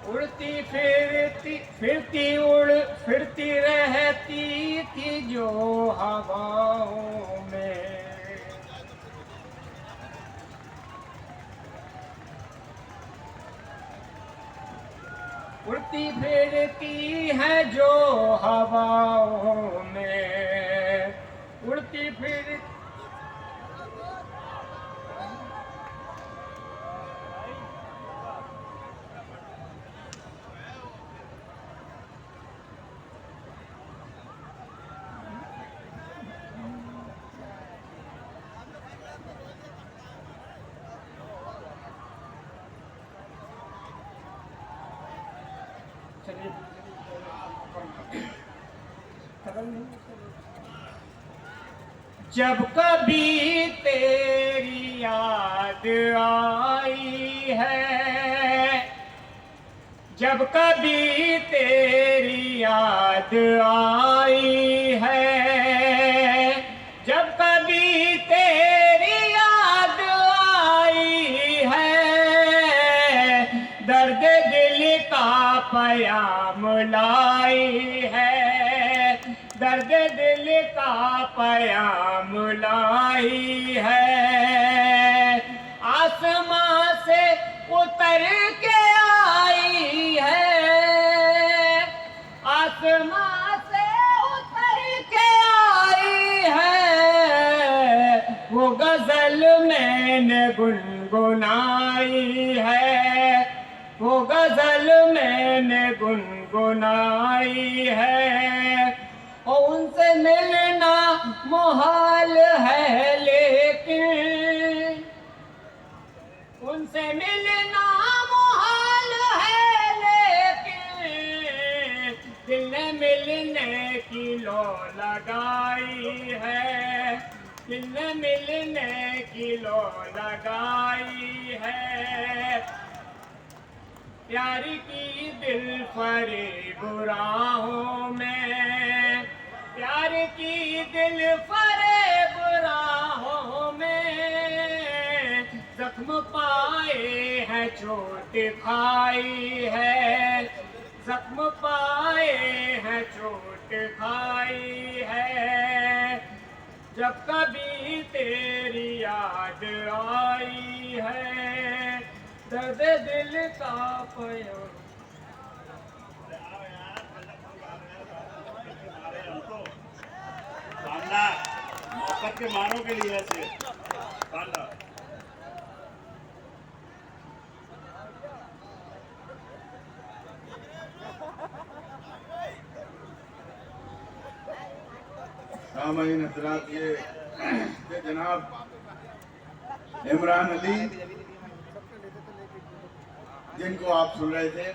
उड़ती फिरती फिरती उड़ फिरती रहती थी जो हवाओं में। उड़ती फिरती है जो हवाओं में, उड़ती फिर जब कभी तेरी याद आई है, जब कभी तेरी याद आई है, जब कभी तेरी याद आई है, दर्द दिल का पयाम लाई है, दर्द दिल का पयाम लाई है। आसमां से उतर के आई है, आसमां से उतर के आई है, वो गजल मैंने गुनगुनाई है, वो गजल मैंने गुनगुनाई है। और उनसे मिलना मुहाल है लेकिन, उनसे मिलना मुहाल है लेकिन, दिल ने मिलने की लो लगाई है, दिल ने मिलने की लो लगाई है। प्यार की दिल फरेब राहों में, प्यार की दिल फरेब राहों में, जख्म पाए हैं चोट खाई है, जख्म पाए हैं चोट खाई है। जब कभी तेरी याद आई है, दर्द दिल का पयाम। मोहब्बत के मानों के लिए ऐसे सामईन हज़रात, ये जनाब इमरान अली जिनको आप सुन रहे थे,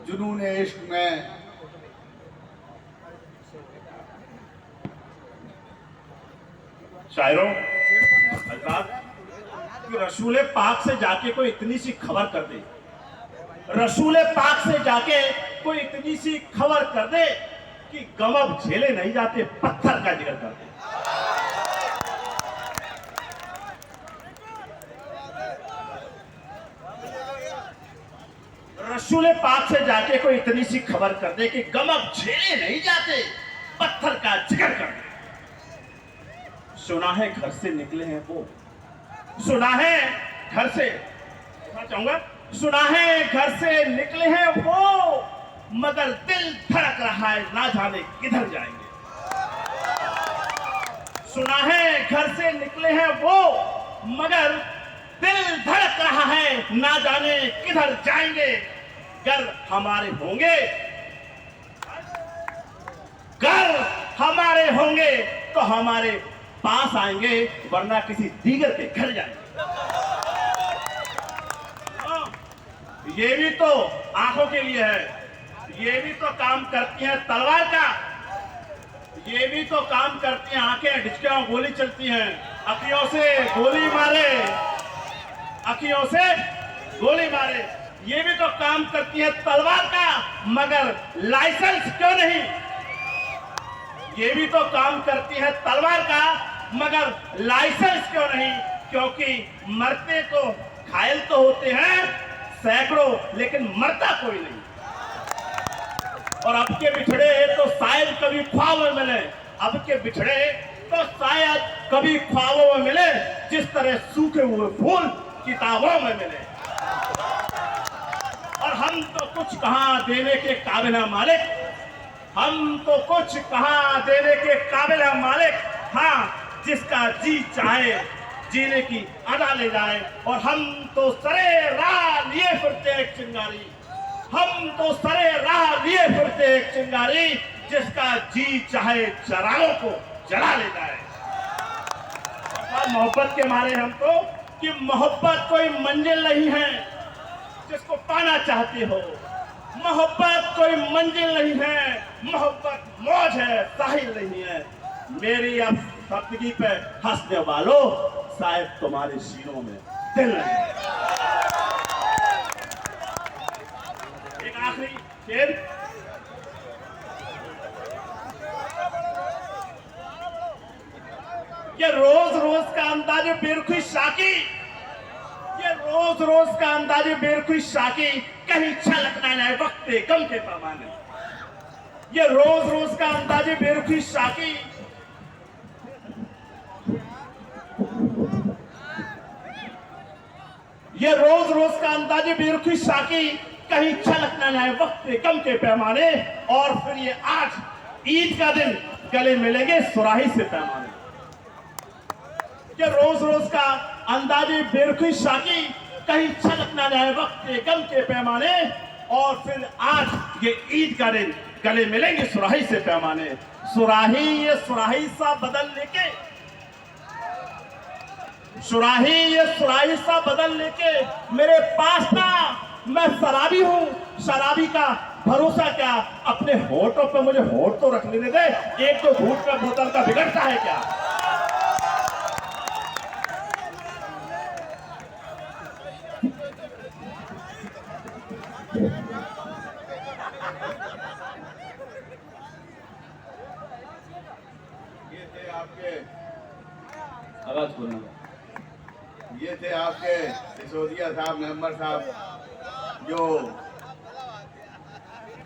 जुनून इश्क में शायरों हज़रात कि रसूल पाक से जाके कोई इतनी सी खबर कर दे, रसूल पाक से जाके कोई इतनी सी खबर कर दे कि गम अब झेले नहीं जाते, पत्थर का जिक्र कर दे। रसूल पाक से जाके कोई इतनी सी खबर कर दे कि गम अब झेले नहीं जाते, पत्थर का जिक्र कर दे। सुना है घर से निकले हैं वो, सुना है घर से, चाहूंगा, सुना है घर से निकले हैं वो, मगर दिल धड़क रहा है ना जाने किधर जाएंगे। सुना है घर से निकले हैं वो, मगर दिल धड़क रहा है ना जाने किधर जाएंगे। घर हमारे होंगे, घर हमारे होंगे तो हमारे पास आएंगे, वरना किसी दीगर के घर जाएंगे। ये भी तो आंखों के लिए है, ये भी तो काम करती है तलवार का, ये भी तो काम करती हैं आंखें, डिचकियां गोली चलती हैं, अखियों से गोली मारे, अखियों से गोली मारे, ये भी तो काम करती है तलवार का, मगर लाइसेंस क्यों नहीं। ये भी तो काम करती है तलवार का, मगर लाइसेंस क्यों नहीं। क्योंकि मरते तो घायल तो होते हैं, सैकड़ों, लेकिन मरता कोई नहीं। और अब के बिछड़े तो शायद कभी ख्वाब में मिले, अब के बिछड़े तो शायद कभी ख्वाबों में मिले, जिस तरह सूखे हुए फूल किताबों में मिले। और हम तो कुछ कहां देने के काबिल हैं मालिक, हम तो कुछ कहां देने के काबिल हैं मालिक। हाँ, जिसका जी चाहे जीने की अदा ले जाए। और हम तो सरे राह लिए फिरते एक चिंगारी, हम तो सरे राह लिए फिरते एक चिंगारी, जिसका जी चाहे चरागों को जला ले जाए। और मोहब्बत के मारे हम तो कि मोहब्बत कोई मंजिल नहीं है जिसको पाना चाहते हो, मोहब्बत कोई मंजिल नहीं है, मोहब्बत मौज है, साहिल नहीं है। मेरी अब सप्तगी पे हंसने वालों, शायद तुम्हारे सीनों में दिल नहीं है। एक आखिरी शेर, ये रोज रोज का अंदाजे बेरुखी शाकी, ये रोज रोज का अंदाजे बेरुखी शाकी, कहीं छलकना न वक्त गम के पैमाने। ये रोज रोज का अंदाजे बेरुखी शाकी, ये रोज रोज का अंदाजे बेरुखी शाकी, कहीं छलकना न वक्त गम के पैमाने। और फिर ये आज ईद का दिन गले मिलेंगे सुराही से पैमाने। ये रोज रोज का अंदाजे बेरुखी शाकी, कहीं छलकना न वक्त गम के पैमाने। और फिर आज ये ईद का दिन गले मिलेंगे सुराही से पैमाने। सुराही, ये सुराही सा बदल लेके, सुराही, ये सुराही सा बदल लेके मेरे पास ना, मैं शराबी हूं, शराबी का भरोसा क्या, अपने होठों पे मुझे होठ तो रख लेने दे, एक तो घूट का बोतल का बिगड़ता है क्या। ये थे आपके, आवाज बोलना, ये थे आपके सिसोदिया साहब, मेंबर साहब, जो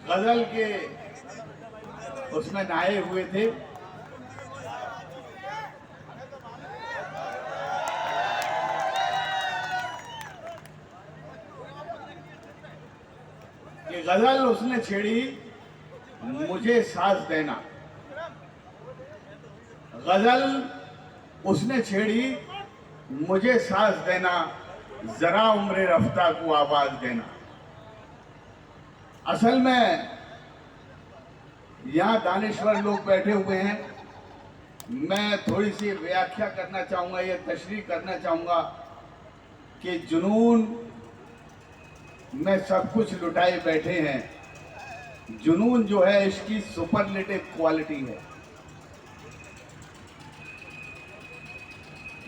गजल के उसमें नहाए हुए थे। ये गजल उसने छेड़ी, मुझे साथ देना। गजल उसने छेड़ी, मुझे सांस देना, जरा उम्र रफ्ता को आवाज देना। असल में यहाँ दानिश्वर लोग बैठे हुए हैं, मैं थोड़ी सी व्याख्या करना चाहूँगा, ये तशरीह करना चाहूँगा कि जुनून में सब कुछ लुटाए बैठे हैं। जुनून जो है इसकी सुपरलेटिव क्वालिटी है।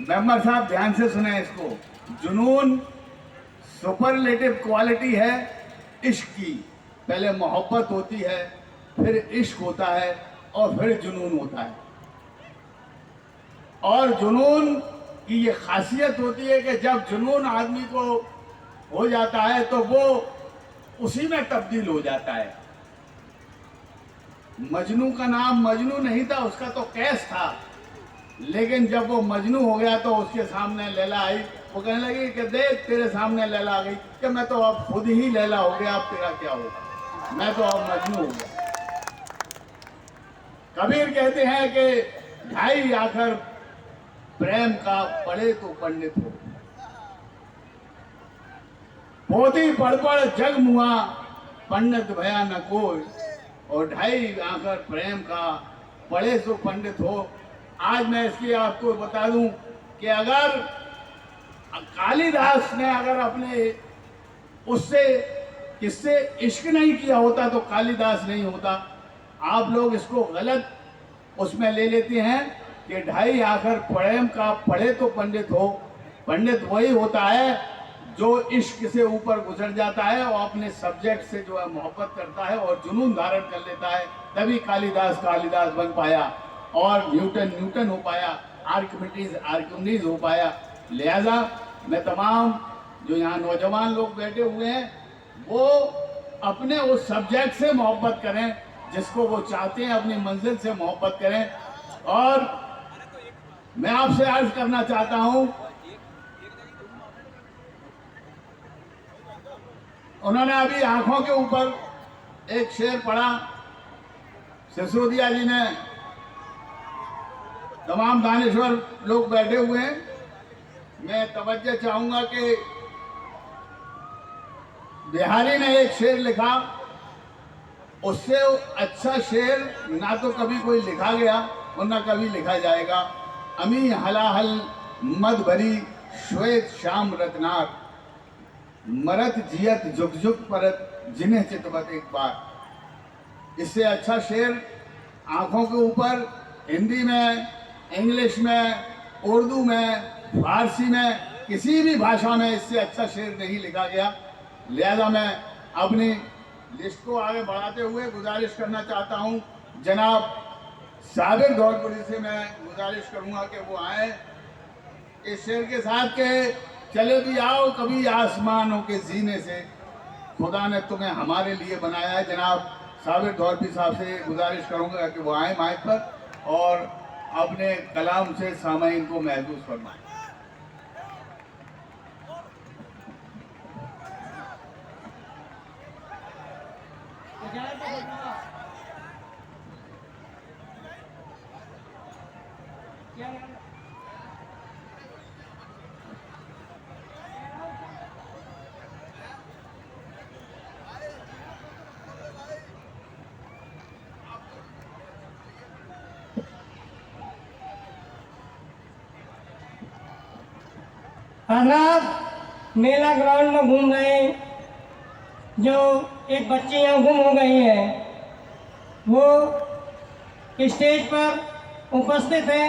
मेंबर साहब ध्यान से सुने इसको, जुनून सुपरलेटिव क्वालिटी है इश्क की। पहले मोहब्बत होती है, फिर इश्क होता है, और फिर जुनून होता है। और जुनून की ये खासियत होती है कि जब जुनून आदमी को हो जाता है तो वो उसी में तब्दील हो जाता है। मजनू का नाम मजनू नहीं था, उसका तो कैस था, लेकिन जब वो मजनू हो गया तो उसके सामने लैला आई। वो कहने लगी कि देख तेरे सामने लैला आ गई, कि मैं तो अब खुद ही लैला हो गया, अब तेरा क्या होगा, मैं तो अब मजनू हो गया। कबीर कहते हैं कि ढाई आखिर प्रेम का पढ़े तो पंडित हो, पोती पढ़ पढ़ जग मुआ, पंडित भया न कोई। और ढाई आखिर प्रेम का पढ़े तो पंडित हो। आज मैं इसकी आपको बता दूं कि अगर कालिदास ने अगर अपने उससे किससे इश्क नहीं किया होता तो कालिदास नहीं होता। आप लोग इसको गलत उसमें ले लेते हैं कि ढाई आखिर प्रेम का पढ़े तो पंडित हो। पंडित वही होता है जो इश्क से ऊपर गुजर जाता है और अपने सब्जेक्ट से जो है मोहब्बत करता है और जुनून धारण कर लेता है। तभी कालिदास कालिदास बन पाया और न्यूटन न्यूटन हो पाया, आर्किमिडीज आर्किमिडीज हो पाया। लिहाजा मैं तमाम जो यहाँ नौजवान लोग बैठे हुए हैं वो अपने उस सब्जेक्ट से मोहब्बत करें जिसको वो चाहते हैं, अपनी मंजिल से मोहब्बत करें। और मैं आपसे अर्ज करना चाहता हूं, उन्होंने अभी आंखों के ऊपर एक शेर पढ़ा, सिसोदिया जी ने, तमाम दानिश्वर लोग बैठे हुए हैं। मैं तवज्जो चाहूंगा कि बिहारी ने एक शेर लिखा, उससे अच्छा शेर ना तो कभी कोई लिखा गया और ना कभी लिखा जाएगा। अमी हलाहल मद भरी श्वेत श्याम रत्नार, मरत जियत जुग जुग परत जिन्हें चितवत एक बार। इससे अच्छा शेर आंखों के ऊपर हिंदी में, इंग्लिश में, उर्दू में, फारसी में, किसी भी भाषा में इससे अच्छा शेर नहीं लिखा गया। लिहाजा मैं अपनी लिस्ट को आगे बढ़ाते हुए गुजारिश करना चाहता हूं, जनाब साबिर धौलपुरी से मैं गुजारिश करूंगा कि वो आए इस शेर के साथ के, चले भी आओ कभी आसमानों के जीने से, खुदा ने तुम्हें हमारे लिए बनाया है। जनाब साबिर धौलपुरी साहब से गुजारिश करूंगा कि वो आए माइक पर और अपने कलाम से सामाईन को महसूस फरमाएं। हजरात मेला ग्राउंड में घूम रहे हैं, जो एक बच्ची यहाँ गुम हो गई है वो स्टेज पर उपस्थित है।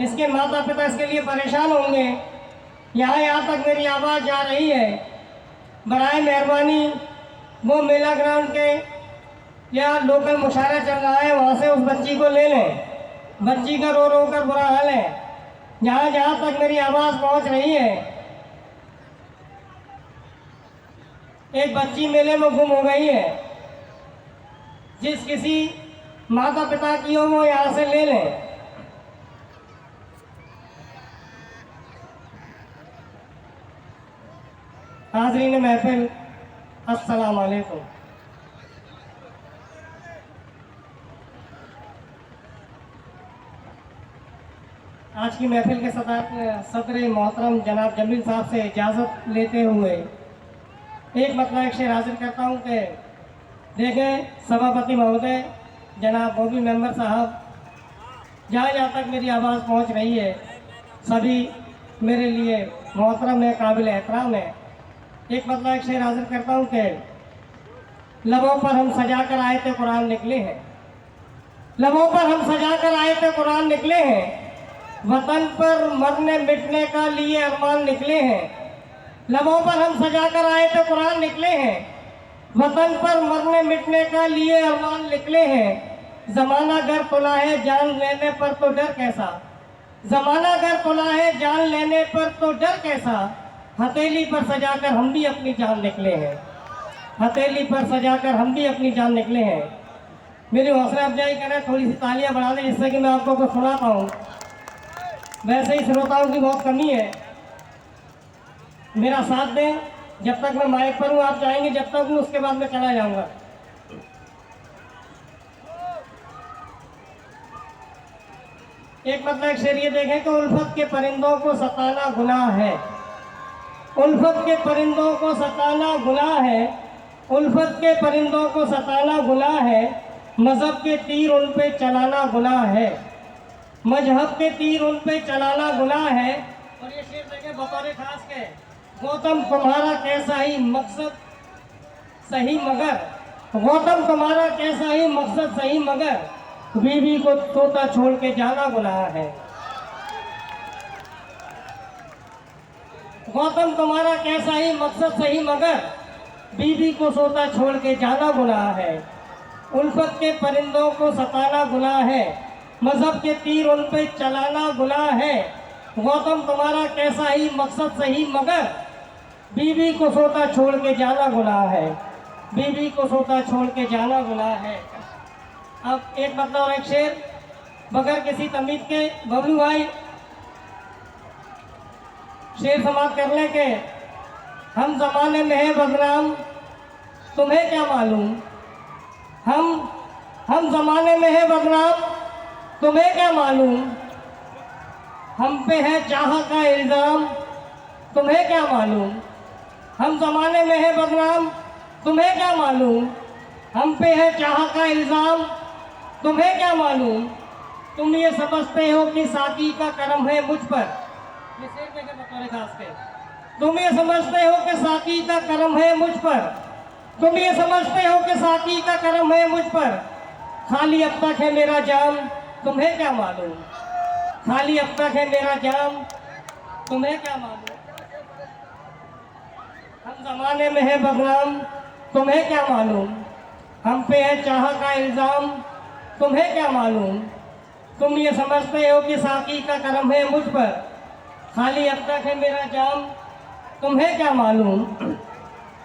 इसके माता पिता इसके लिए परेशान होंगे। यहाँ तक मेरी आवाज़ जा रही है, बराए मेहरबानी वो मेला ग्राउंड के या लोकल मुशायरा चल रहा है वहाँ से उस बच्ची को ले लें। बच्ची का रो रो कर बुरा हाल है। जहाँ तक मेरी आवाज़ पहुँच रही है, एक बच्ची मेले में गुम हो गई है। जिस किसी माता पिता की हो वो यहाँ से ले लें। हाज़रीन महफिल, अस्सलाम वालेकुम। आज की महफिल के सदर मोहतरम जनाब जमील साहब से इजाज़त लेते हुए एक मतलब एक शेर हाजिर करता हूँ कि देखें सभापति महोदय, जनाब बॉबी मेंबर साहब, जहाँ तक मेरी आवाज़ पहुँच रही है सभी मेरे लिए मोहतरम है, काबिल एहतराम है। एक मतलब एक शेर हाजिर करता हूँ कि लबों पर हम सजा कर आए थे कुरान निकले हैं, लबों पर हम सजा कर आए थे कुरान निकले हैं, वतन पर मरने मिटने का लिए अरमान निकले हैं। लबों पर हम सजा कर आए थे कुरान निकले हैं, वतन पर मरने मिटने का लिए अरमान निकले हैं। जमाना गर तुला है जान लेने पर तो डर कैसा, जमाना गर तुला है जान लेने पर तो डर कैसा, हथेली पर सजाकर हम भी अपनी जान निकले हैं, हथेली पर सजाकर हम भी अपनी जान निकले हैं। मेरी हौसला अफजाई करें, थोड़ी सी तालियां बढ़ा दें जिससे कि मैं आपको कुछ सुना पाऊँ। वैसे ही श्रोताओं की बहुत कमी है, मेरा साथ दें। जब तक मैं माइक पर हूँ आप चाहेंगे जब तक हूँ, उसके बाद मैं चला जाऊंगा। एक मतलब एक शेर ये देखें कि उल्फत के परिंदों को सताना गुनाह है, उल्फत के परिंदों को सताना गुनाह है, उल्फत के परिंदों को सताना गुनाह है, मजहब के तीर उन पे चलाना गुनाह है, मजहब के तीर उन पे चलाना गुनाह है। और ये शेर देखें बतौर खास के, गौतम तुम्हारा कैसा ही मकसद सही मगर, गौतम तुम्हारा कैसा ही मकसद सही मगर, बीवी को तोता छोड़ के जाना गुनाह है। गौतम तुम्हारा कैसा ही मकसद सही मगर, बीवी को सोता छोड़ के जाना गुनाह है। उल्फत के परिंदों को सताना गुनाह है, मजहब के तीर उन पे चलाना गुनाह है। गौतम तुम्हारा कैसा ही मकसद सही मगर, बीवी को सोता छोड़ के जाना गुनाह है, बीवी को सोता छोड़ के जाना गुनाह है। अब एक मतलब और एक शेर बगैर किसी तमीज के बबलू भाई शेर समाप्त कर ले के हम जमाने में है बदनाम तुम्हें क्या मालूम, हम जमाने में है बदनाम तुम्हें क्या मालूम, हम पे है चाह का इल्जाम तुम्हें क्या मालूम, हम जमाने में है बदनाम तुम्हें क्या मालूम, हम पे है चाह का इल्जाम तुम्हें क्या मालूम, तुम ये समझते हो कि साकी का करम है मुझ पर, ये शेर देखे बतौर खास के, तुम ये समझते हो कि साकी का करम है मुझ पर, तुम ये समझते हो कि साकी का करम है मुझ पर, खाली अब तक है मेरा जाम तुम्हें क्या मालूम, खाली अब तक है मेरा जाम तुम्हें क्या मालूम, हम जमाने में है बदनाम तुम्हें क्या मालूम, हम पे है चाह का इल्जाम तुम्हें क्या मालूम, तुम ये समझते हो कि साकी का करम है मुझ पर, खाली अब तक है मेरा जाम तुम्हें क्या मालूम।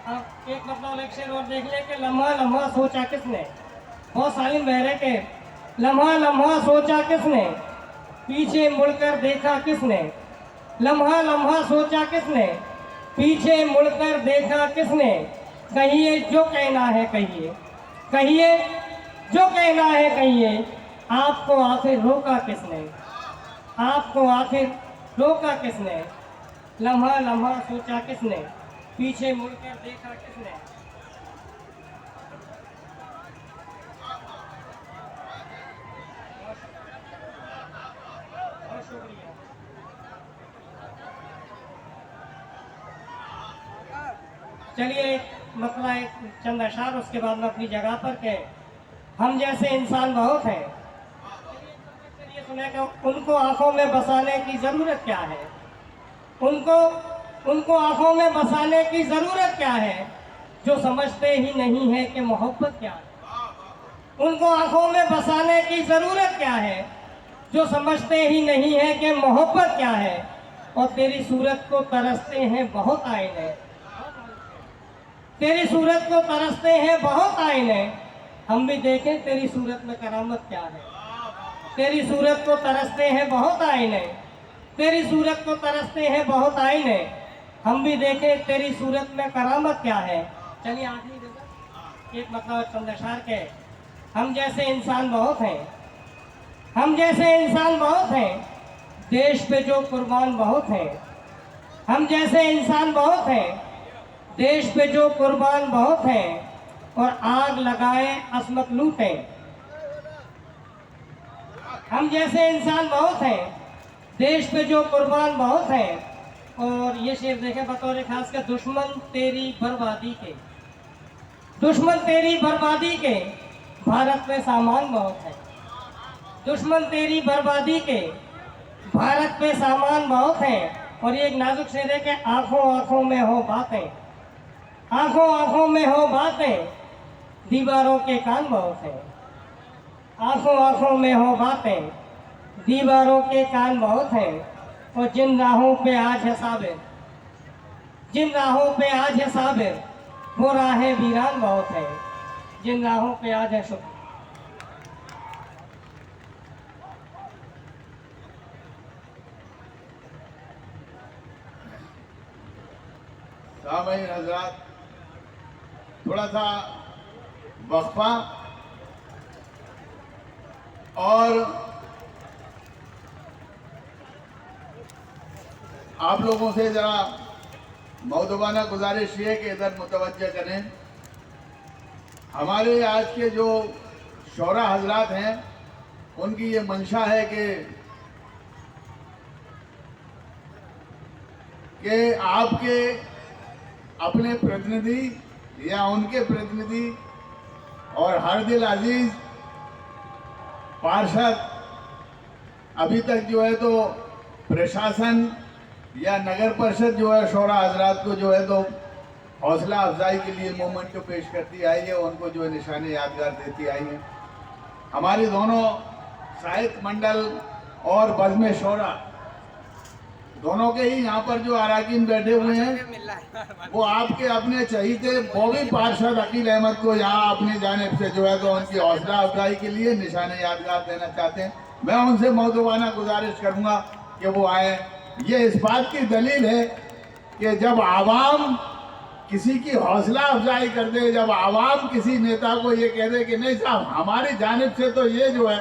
अब एक मतलब एक शेर और देख ले कि लम्हा लम्हा सोचा किसने, बहुत सालिम बहरे के लम्हा लम्हा सोचा किसने, पीछे मुड़कर देखा किसने, लम्हा लम्हा सोचा किसने, पीछे मुड़कर देखा किसने, कहिए जो कहना है कहिए, कहिए जो कहना है कहिए, आपको आखिर रोका किसने, आपको आखिर रोका किसने, लम्हा लम्हा सोचा किसने, पीछे मुड़कर देखा किसने। बहुत शुक्रिया। चलिए मतलब एक चंद अशार उसके बाद में अपनी जगह पर के हम जैसे इंसान बहुत हैं, चलिए सुने कि उनको आंखों में बसाने की ज़रूरत क्या है, उनको आंखों में बसाने की ज़रूरत क्या है, जो समझते ही नहीं है कि मोहब्बत क्या है, उनको आंखों में बसाने की ज़रूरत क्या है, जो समझते ही नहीं है कि मोहब्बत क्या है, और तेरी सूरत को तरसते हैं बहुत आईने, तेरी सूरत को तरसते हैं बहुत आईने, हम भी देखें तेरी सूरत में करामत क्या है, तेरी सूरत को तरसते हैं बहुत आईने, तेरी सूरत को तरसते हैं बहुत आईने, हम भी देखें तेरी सूरत में करामत क्या है। चलिए आखिरी जगह एक मतलब चंद्रशार के हम जैसे इंसान बहुत हैं, हम जैसे इंसान बहुत हैं, देश पे जो कुर्बान बहुत हैं, हम जैसे इंसान बहुत हैं, देश पे जो कुर्बान बहुत हैं, और आग लगाए असमत लूटें, हम जैसे इंसान बहुत हैं, देश पे जो कुर्बान बहुत हैं। और ये शेर देखे बतौर खास के दुश्मन तेरी बर्बादी के, दुश्मन तेरी बर्बादी के, भारत में सामान बहुत है, दुश्मन तेरी बर्बादी के, भारत पे सामान बहुत है। और ये एक नाजुक शेर है कि आंखों आंखों में हो बातें, आंखों आंखों में हो बातें, दीवारों के कान बहुत हैं, आंखों आंखों में हो बातें, दीवारों के कान बहुत हैं। और जिन राहों पे आज है साबिर, जिन राहों पे आज है साबिर, वो राहें वीरान बहुत हैं, जिन राहों पे आज है शुक्र। सामईन हजरात, थोड़ा सा वक्फा और आप लोगों से जरा मौदबाना गुजारिश ये कि इधर मुतवज्जह करें। हमारे आज के जो शौरा हजरात हैं उनकी ये मंशा है कि आपके अपने प्रतिनिधि या उनके प्रतिनिधि और हरदिल अजीज पार्षद अभी तक जो है तो प्रशासन या नगर परिषद जो है शौरा हजरात को जो है तो हौसला अफजाई के लिए मोमेंटो पेश करती आई है, उनको जो है निशाने यादगार देती आई है। हमारी दोनों साहित्य मंडल और बज़्म शौरा दोनों के ही यहाँ पर जो अराकीन बैठे हुए हैं वो आपके अपने चहीते बॉबी पार्षद अकील अहमद को यहाँ अपनी जानिब से जो है तो उनकी हौसला अफजाई के लिए निशान यादगार देना चाहते हैं। मैं उनसे मौजूदाना गुजारिश करूँगा कि वो आए। ये इस बात की दलील है कि जब आवाम किसी की हौसला अफजाई कर दे, जब आवाम किसी नेता को ये कह दे कि नहीं साहब हमारी जानिब से तो ये जो है,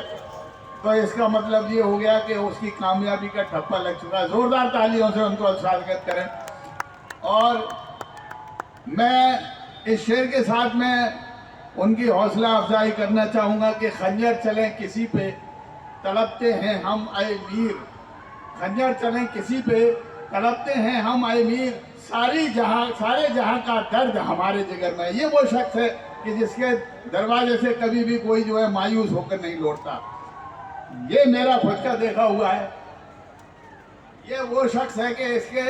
तो इसका मतलब ये हो गया कि उसकी कामयाबी का ठप्पा लग चुका है। जोरदार तालियों से उनको स्वागत करें। और मैं इस शेर के साथ में उनकी हौसला अफजाई करना चाहूँगा कि खंजर चलें किसी पे तड़पते हैं हम आए मीर, खंजर चलें किसी पे तड़पते हैं हम आए मीर, सारे जहां का दर्द हमारे जिगर में। ये वो शख्स है कि जिसके दरवाजे से कभी भी कोई जो है मायूस होकर नहीं लौटता। ये मेरा खुद का देखा हुआ है। ये वो शख्स है कि इसके